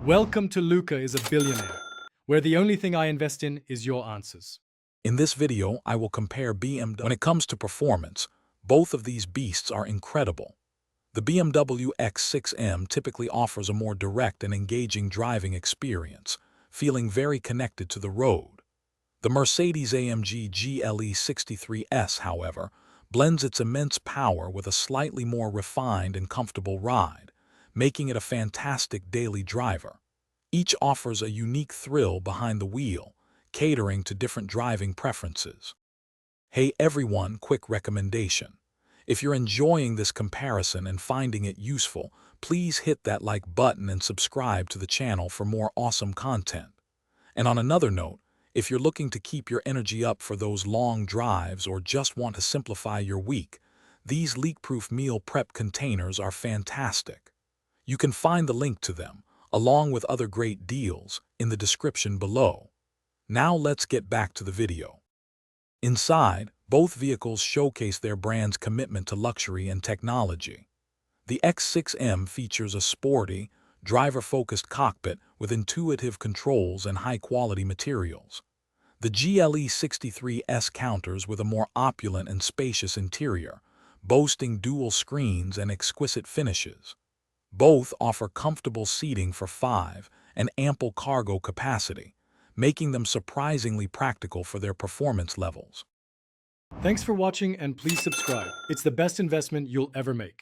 Welcome to Luca is a Billionaire, where the only thing I invest in is your answers. In this video, I will compare BMW. When it comes to performance, both of these beasts are incredible. The BMW X6M typically offers a more direct and engaging driving experience, feeling very connected to the road. The Mercedes-AMG GLE63S, however, blends its immense power with a slightly more refined and comfortable ride, making it a fantastic daily driver. Each offers a unique thrill behind the wheel, catering to different driving preferences. Hey everyone, quick recommendation. If you're enjoying this comparison and finding it useful, please hit that like button and subscribe to the channel for more awesome content. And on another note, if you're looking to keep your energy up for those long drives or just want to simplify your week, these leak-proof meal prep containers are fantastic. You can find the link to them, along with other great deals, in the description below. Now let's get back to the video. Inside, both vehicles showcase their brand's commitment to luxury and technology. The X6M features a sporty, driver-focused cockpit with intuitive controls and high-quality materials. The GLE63S counters with a more opulent and spacious interior, boasting dual screens and exquisite finishes. Both offer comfortable seating for 5 and ample cargo capacity, making them surprisingly practical for their performance levels. Thanks for watching and please subscribe. It's the best investment you'll ever make.